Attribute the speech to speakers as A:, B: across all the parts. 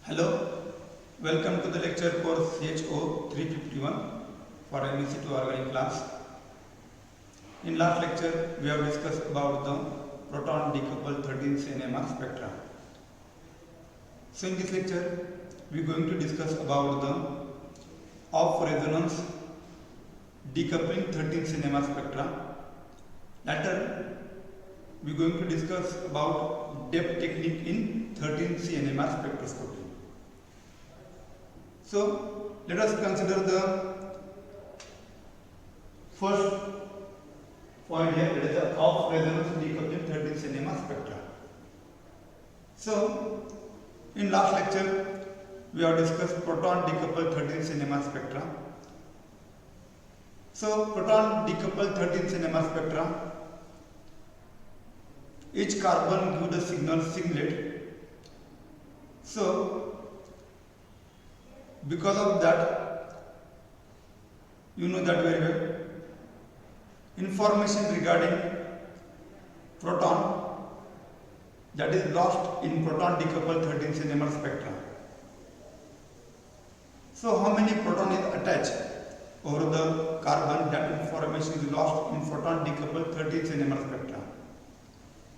A: Hello, welcome to the lecture course CHO 351 for MEC2 organic class. In last lecture, we have discussed about the proton decoupled 13th NMR spectra. So in this lecture, we are going to discuss about the off resonance decoupling 13th NMR spectra. Later, we are going to discuss about depth technique in 13th NMR spectroscopy. So let us consider the first point here, that is the off resonance decoupling 13th NMR spectra. So in last lecture we have discussed proton decoupled 13th NMR spectra. So proton decoupled 13th NMR spectra, each carbon gives the signal singlet. So because of that, you know that very well, information regarding proton that is lost in proton decoupled 13th NMR spectra. So how many proton is attached over the carbon, that information is lost in proton decoupled 13th NMR spectra.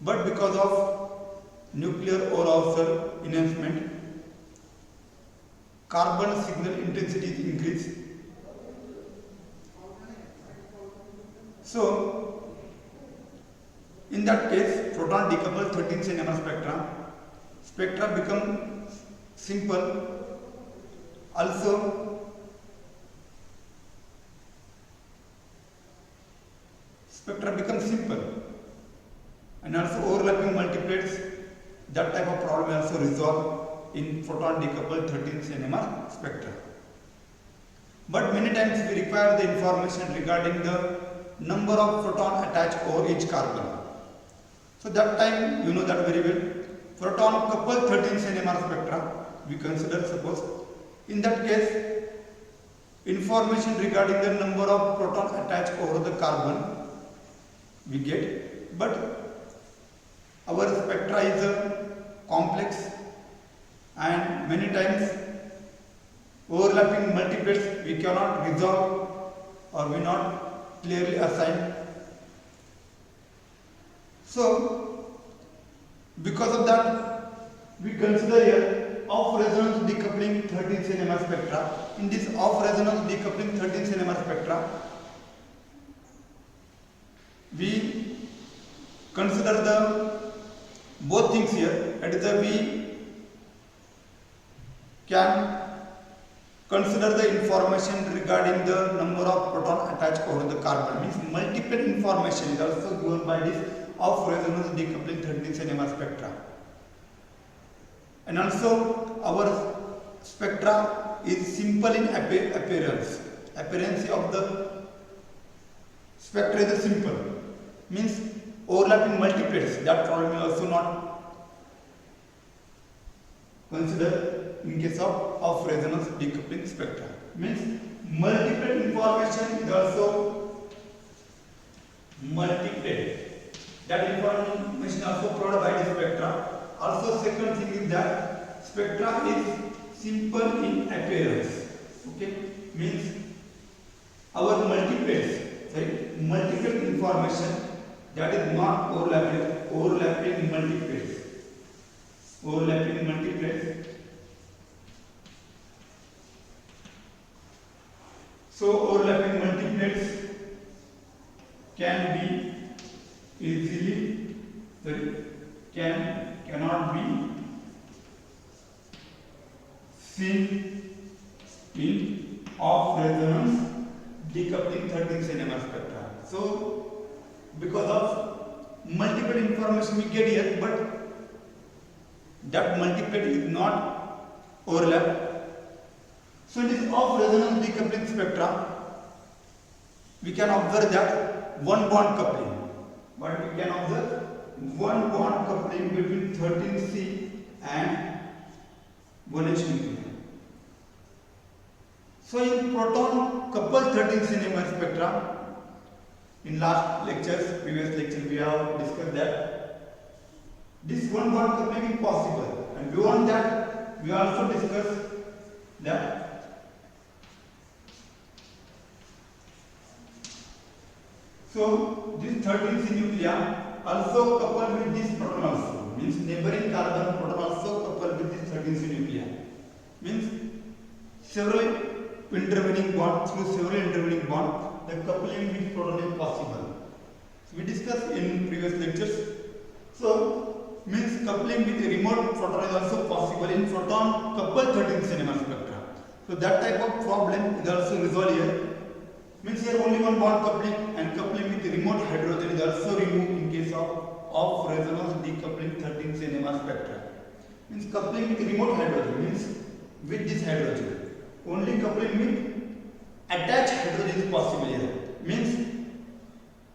A: But because of nuclear Ohler enhancement, carbon signal intensity is increased. So in that case, proton decoupled 13th NMR spectra become simple. Also spectra becomes simple, and also overlapping multiplets, that type of problem also resolve in proton decoupled 13th NMR spectra. But many times we require the information regarding the number of proton attached over each carbon. So that time, you know that very well, proton coupled 13th NMR spectra we consider. Suppose in that case, information regarding the number of proton attached over the carbon we get, but our spectra is complex, and many times overlapping multiplets we cannot resolve or we not clearly assign. So because of that, we consider here off resonance decoupling 13th NMR spectra. In this off resonance decoupling 13th NMR spectra, we consider the both things here. That is, we can consider the information regarding the number of proton attached over the carbon. Means multiple information is also given by this off resonance decoupling 13th NMR spectra. And also our spectra is simple in appearance. Appearance of the spectra is simple. Means overlapping multiplets, that problem is also not considered in case of off resonance decoupling spectra. Means multiple information is also multiple. That information also provided by the spectra. Also second thing is that spectra is simple in appearance. Okay, means our multiple information that is not overlapping multiplets. Overlapping multiplets. So overlapping multiplets can be easily, cannot be seen in off resonance decoupling 13th NMR spectra. So because of multiple information we get here, but that multiplet is not overlap. So in this off resonance decoupling spectra, we can observe that one bond coupling. But we can observe one bond coupling between 13C and 1H nuclei. So in proton coupled 13th NMR spectra, in last lectures, previous lecture, we have discussed that this one bond coupling is possible, and beyond that we also discuss that so this 13C nuclei also coupled with this proton also, means neighboring carbon proton also coupled with this 13C nuclei, means several intervening bonds, through several intervening bonds the coupling with proton is possible. So we discussed in previous lectures. So means coupling with a remote proton is also possible in proton coupled 13C NMR spectra. So that type of problem is also resolved here. Means here only one bond coupling, and coupling with remote hydrogen is also removed in case of resonance decoupling 13C NMR spectra. Means coupling with remote hydrogen means with this hydrogen. Only coupling with attached hydrogen is possible here. Means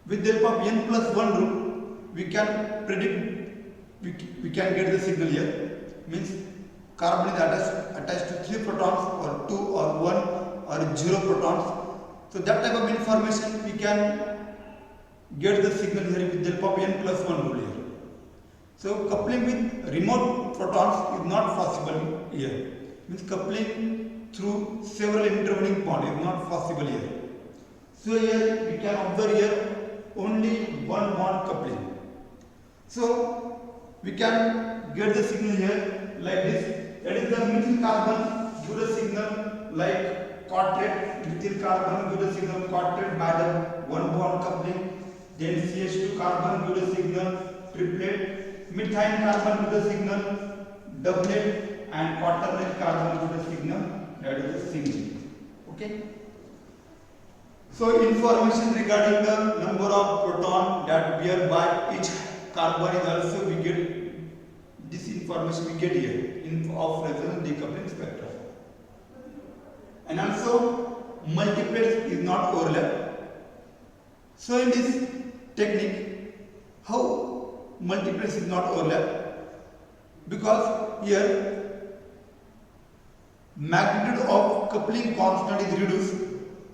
A: with the help of n+1 rule we can predict, we can get the signal here. Means carbon is attached to 3 protons or 2 or 1 or 0 protons. So that type of information we can get the signal here with the help of n+1 rule here. So coupling with remote protons is not possible here. Means coupling through several intervening bonds is not possible here. So here we can observe here only one bond coupling. So we can get the signal here like this. That is the methyl carbon give the signal like quadrate, methyl carbon give the signal quadrate by the one bond coupling. Then CH2 carbon give the signal triplet, methane carbon give the signal doublet, and quaternary carbon give the signal that is the singlet. Okay. So information regarding the number of proton that bear by each carbon is also we get this information we get here in of resonance decoupling spectra. And also multiplets is not overlap. So in this technique, how multiplets is not overlap? Because here magnitude of coupling constant is reduced,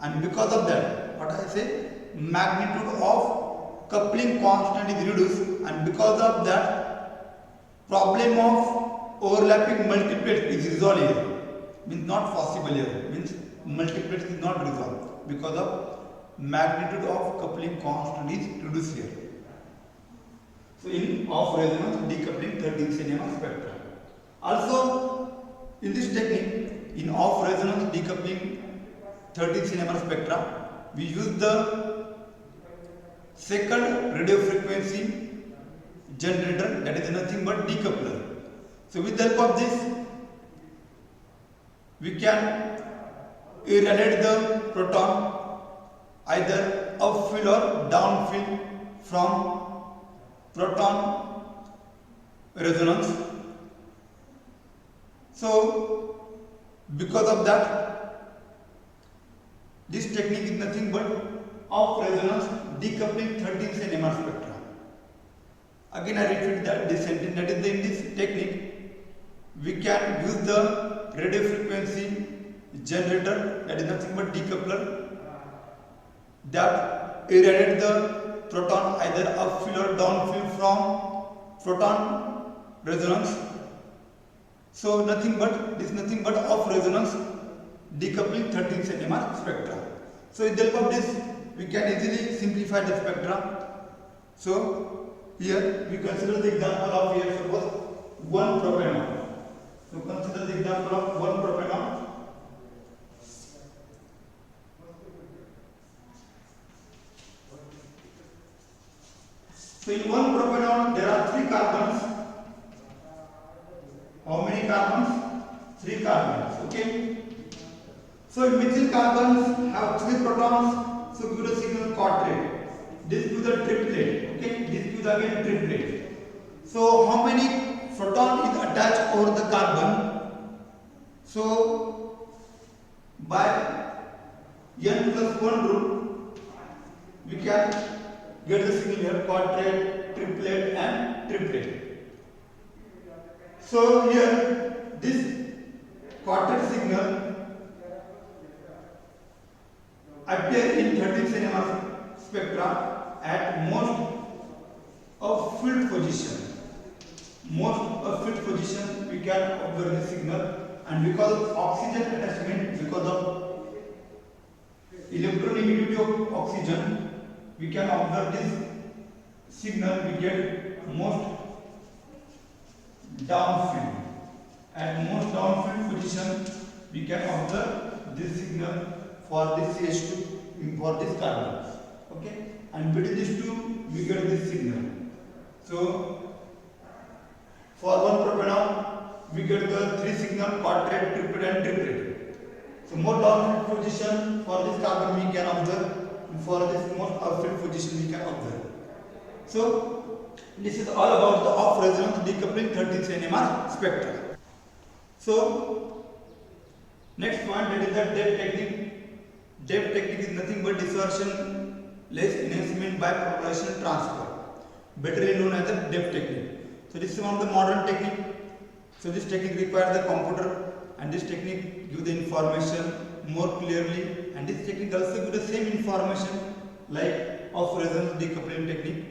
A: and because of that, what I say, magnitude of coupling constant is reduced, and because of that, problem of overlapping multiplets is resolved here. Means not possible here. Means multiplets is not resolved because of magnitude of coupling constant is reduced here. So in off resonance decoupling 13C NMR spectra. Also in this technique, in off resonance decoupling 13C NMR spectra, we use the second radio frequency generator, that is nothing but decoupler. So with the help of this, we can irradiate the proton either upfield or downfield from proton resonance. So because of that, this technique is nothing but off resonance decoupling 13C NMR spectra. Again I repeat that this sentence, that is in this technique we can use the radio frequency generator, that is nothing but decoupler, that irradiate the proton either upfield or downfield from proton resonance. So nothing but this, nothing but off resonance decoupling 13C NMR spectra. So with the help of this we can easily simplify the spectra. So here we consider the example of here suppose 1 propanol. So consider the example of 1 propanol. So in 1 propanol there are 3 carbons. How many carbons? 3 carbons. Okay. So methyl carbons have 3 protons. So give the signal quadrate. This gives the triplet. Okay. This gives again triplet. So how many proton is attached over the carbon? So by n+1 rule we can get the signal here quadrate, triplet and triplet. So here this quadrate signal appear in 13C NMR spectra at most of field position. most fit position we can observe the signal, and because of oxygen attachment, because of electronegativity of oxygen, we can observe this signal. We get most downfield. At most downfield position, we can observe this signal for this CH2 for this carbon. Okay, and between these two, we get this signal. So for one propanol, we get the three signal: quadrate, triplet, and triplet. So more downfield position for this carbon we can observe, and for this most upfield position we can observe. So this is all about the off resonance decoupling 13th NMR spectra. So next point, that is the depth technique. Depth technique is nothing but dispersion less enhancement by population transfer, better known as the depth technique. So this is one of the modern technique. So this technique requires the computer, and this technique gives the information more clearly, and this technique also gives the same information like off resonance decoupling technique.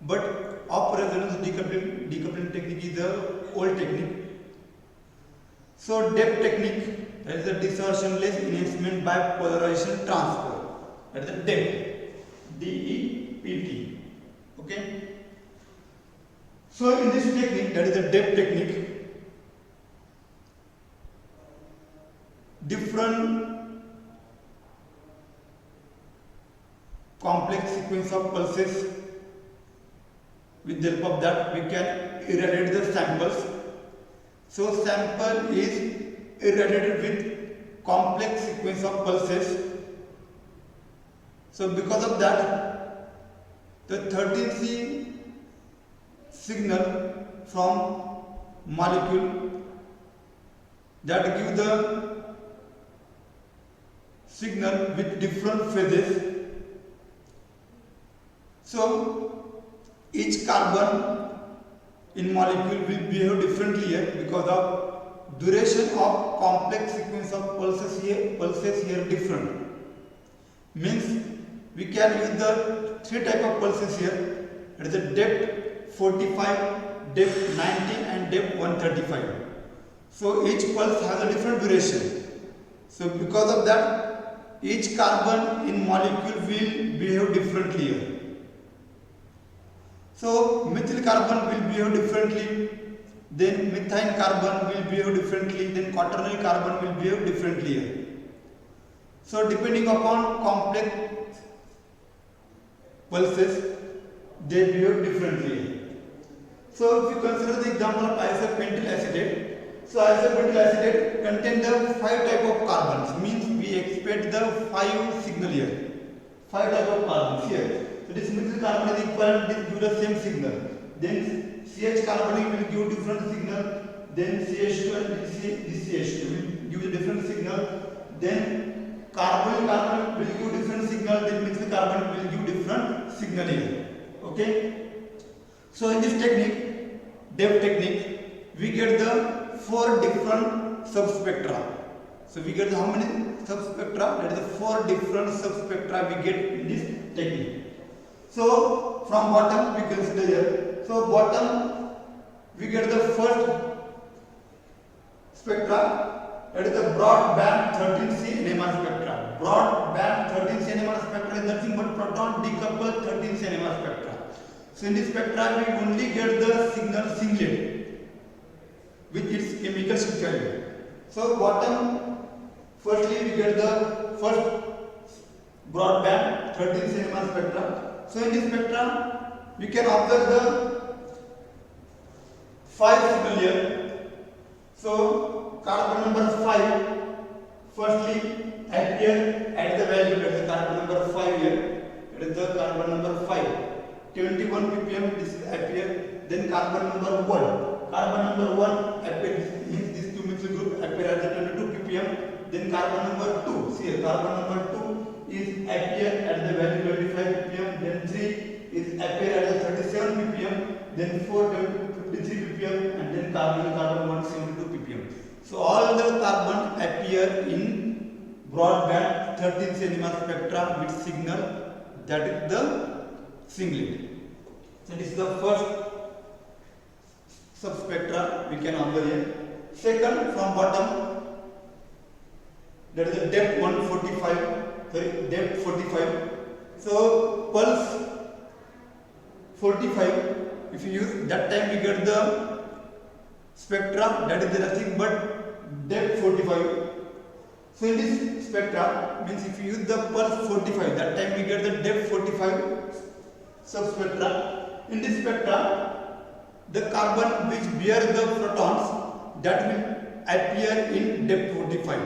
A: But off resonance decoupling technique is the old technique. So depth technique, that is the dispersion-less enhancement by polarization transfer. That is the depth, DEPT. Okay. So in this technique, that is the depth technique, different complex sequence of pulses. With the help of that, we can irradiate the samples. So sample is irradiated with complex sequence of pulses. So because of that, the 13C signal from molecule that give the signal with different phases. So each carbon in molecule will behave differently here because of duration of complex sequence of pulses here different. Means we can use the three type of pulses here. That is the depth 45, depth 90, and depth 135. So each pulse has a different duration. So because of that, each carbon in molecule will behave differently here. So methyl carbon will behave differently, then methane carbon will behave differently, then quaternary carbon will behave differently here. So depending upon complex pulses, they behave differently. So if you consider the example of isopentyl acetate, so isopentyl acetate contains the 5 type of carbons, means we expect the 5 signal here, 5 type of carbons here. So this methyl carbon is equivalent, this gives the same signal. Then CH carbonic will give different signal. Then CH2 and this CH2 will give a different signal. Then carbonyl will give different signal. Then methyl carbon will give different signal here. Okay. So in this technique, depth technique, we get the 4 different subspectra. So we get the how many subspectra? That is the 4 different subspectra we get in this technique. So from bottom we consider here. So bottom we get the first spectra, that is the broad band 13C NMR spectra. Broad band 13C NMR spectra is nothing but proton decoupled 13C NMR spectra. So in this spectra we only get the signal singlet with its chemical structure. So bottom, firstly we get the first broad band 13C NMR spectra. So in this spectra, we can observe the 5 signal here. So carbon number 5 firstly appear at the value, that is carbon number 5 here. That is the carbon number 5. 21 ppm this appear. Then carbon number 1. Carbon number 1 appear, means these two methyl group appear at the 22 ppm. Then carbon number 2. See here, carbon number 2 is appear at the value 25 ppm, then 3 is appear at the 37 ppm, then 4 53 ppm, and then carbon 1 72 ppm. So all the carbon appear in broadband 13th NMR spectra with signal, that is the singlet. So this is the first subspectra we can observe here. Second, from bottom, that is the depth 145, sorry, depth 45. So pulse 45. If you use that time, we get the spectra, that is nothing but depth 45. So in this spectra, means if you use the pulse 45, that time we get the depth 45 subspectra. In this spectra, the carbon which bear the protons, that will appear in depth 45.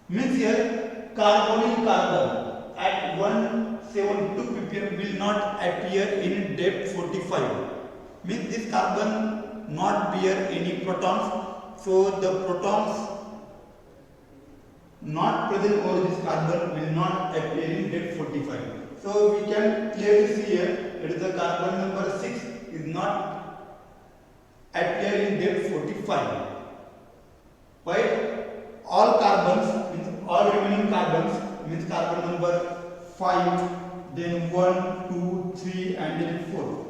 A: Means here carbonyl carbon at 172 ppm will not appear in depth 45. Means this carbon not bear any protons, so the protons not present over this carbon will not appear in depth 45. So we can clearly see here that the carbon number 6 is not appear in depth 45. While all carbons, means all remaining carbons, means carbon number 5, then 1, 2, 3 and then 4.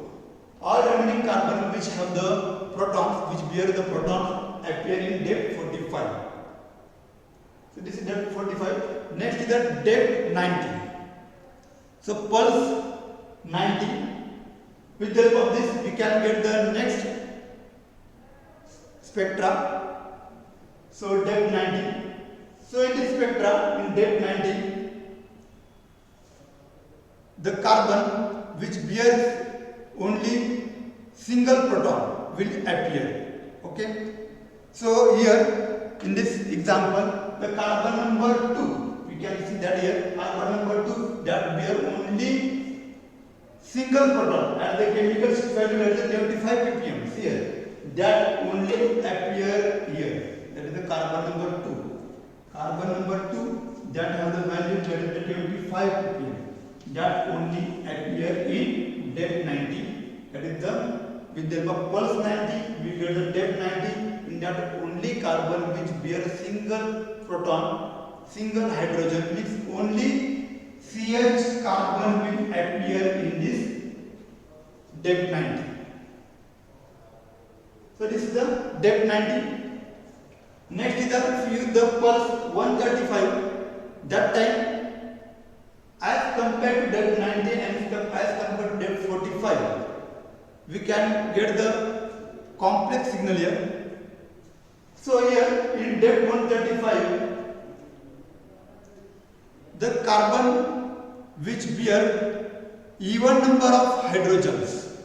A: All remaining carbon which have the protons, which bear the protons, appear in depth 45. So this is depth 45. Next is the depth 90. So pulse 90. With the help of this, we can get the next spectra. So depth 90. So in this spectra, in depth 90, the carbon which bears only single proton will appear. Okay. So here in this example, the carbon number 2, we can see that here carbon number 2 that bear only single proton at the chemical value at the 25 ppm. See here, that only appear here. That is the carbon number 2. Carbon number 2 that have the value that is the 25 ppm. That only appear in depth 90. That is the with the pulse 90 we get the depth 90. In that only carbon which bear a single proton, single hydrogen, means only CH carbon will appear in this depth 90. So this is the depth 90. Next is the if you use the pulse 135, that time as compared to depth 90 and as compared to depth 45, we can get the complex signal here. So here in depth 135, the carbon which bear even number of hydrogens,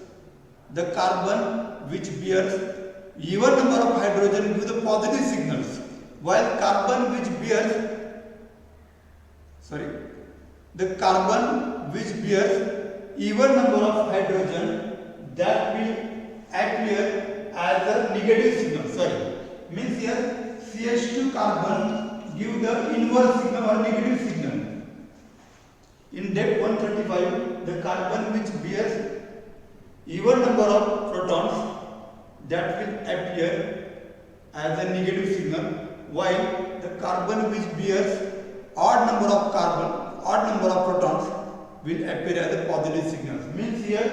A: the carbon which bears even number of hydrogen give the positive signals, while carbon which bears, the carbon which bears even number of hydrogen, that will appear as a negative signal. Means here CH2 carbon give the inverse signal or negative signal. In depth 135, the carbon which bears even number of protons, that will appear as a negative signal, while the carbon which bears odd number of protons will appear as a positive signal. Means here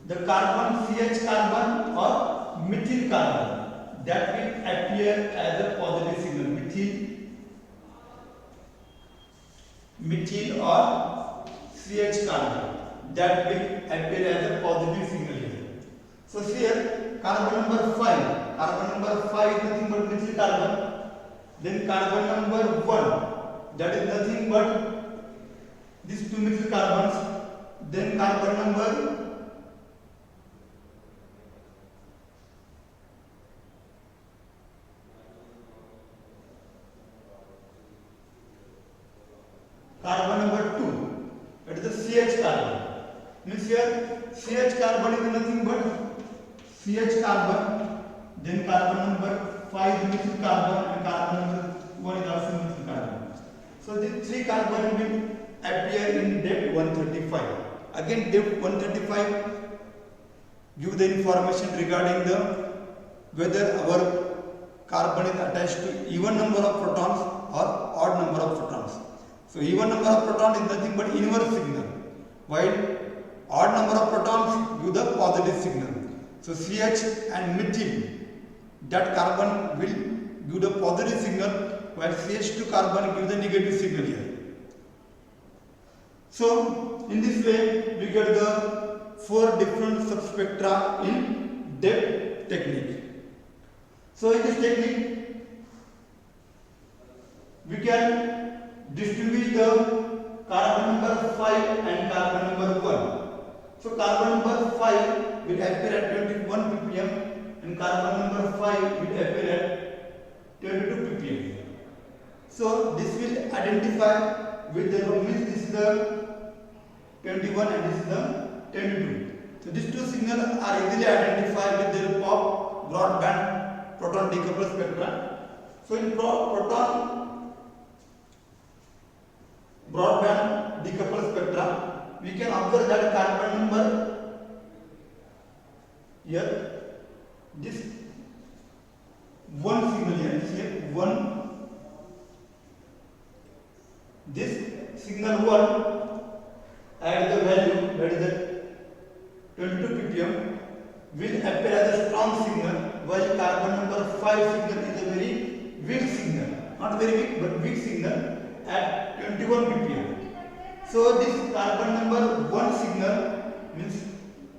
A: the carbon CH carbon or methyl carbon, that will appear as a positive signal. Methyl or CH carbon, that will appear as a positive signal here. So here carbon number 5. Carbon number 5 is nothing but methyl carbon. Then carbon number 1, that is nothing but these two methyl carbons. Then carbon number carbon number 2, that is the CH carbon. Means here CH carbon is nothing but CH carbon, then carbon number 5 is methyl carbon, and carbon number 1 is also methyl carbon. So these three carbon will appear in depth 135. Again depth 135 give the information regarding the whether our carbon is attached to even number of protons or odd number of protons. So even number of protons is nothing but inverse signal, while odd number of protons give the positive signal. So CH and methyl, that carbon will give the positive signal, while CH2 carbon give the negative signal here. So in this way we get the 4 different subspectra in depth technique. So in this technique we can distinguish the carbon number 5 and carbon number 1. So carbon number 5 will appear at 21 ppm and carbon number 5 will appear at 22 ppm. So this will identify with the means this is the 21 and this is the 22. So these two signals are easily identified with the help of broadband proton decoupled spectra. So in proton broadband decoupled spectra, we can observe that carbon number here, this one signal here, one, this signal 1 at the value that is at 22 ppm will appear as a strong signal, while carbon number 5 signal is a very weak signal, not very weak but weak signal at 21 ppm. So this carbon number 1 signal means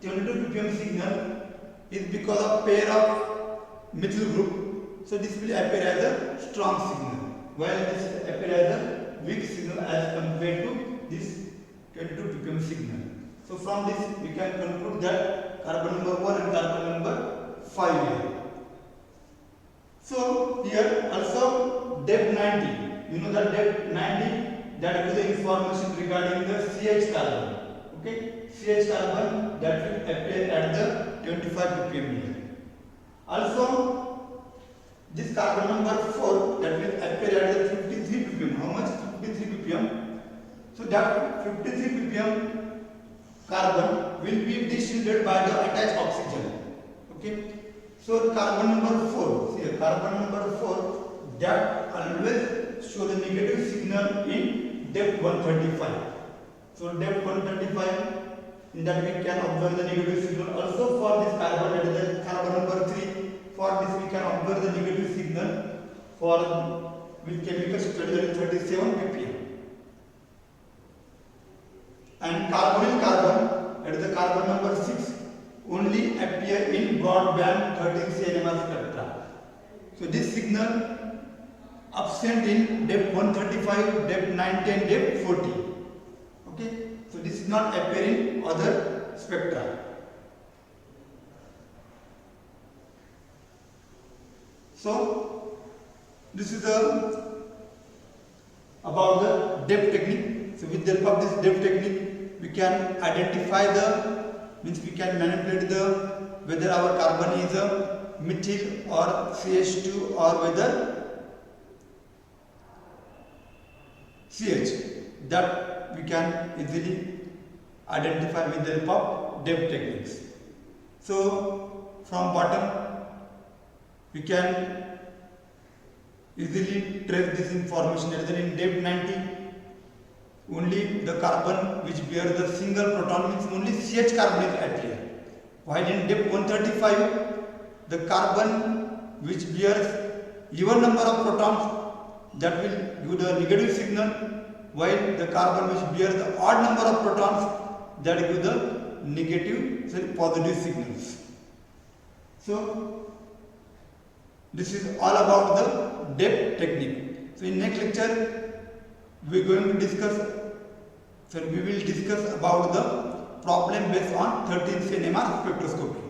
A: 22 ppm signal is because of pair of methyl group. So this will appear as a strong signal, while this will appear as a weak signal as compared to this 22 ppm signal. So from this we can conclude that carbon number 1 and carbon number 5 here. So here also depth 90, you know that depth 90, that is the information regarding the CH carbon. Okay, CH carbon that will appear at the 25 ppm here. Also this carbon number 4 that will appear at the 53 ppm. How much? 53 ppm. So that 53 ppm carbon will be dishielded by the attached oxygen. Okay. So carbon number 4, see here, carbon number 4 that always show the negative signal in depth 135. So depth 135, in that we can observe the negative signal. Also for this carbon, that is the carbon number 3, for this we can observe the negative signal for with chemical study at 37 ppm. And carbonyl carbon, that is the carbon number 6, only appear in broadband 13 cNMR spectra. So this signal absent in depth 135, depth 90 and depth 40. Okay, so this is not appearing in other spectra. So this is about the depth technique. So with the help of this depth technique, we can identify means we can manipulate whether our carbon is a methyl or CH2 or whether CH. That we can easily identify with the help of depth techniques. So from bottom we can easily trace this information. Rather in depth 90, only the carbon which bears the single proton, means only CH carbon is appear. While in depth 135, the carbon which bears even number of protons, that will give the negative signal, while the carbon which bears the odd number of protons, that give the negative, positive signals. So this is all about the depth technique. So in next lecture we will discuss about the problem based on 13 cNMR spectroscopy.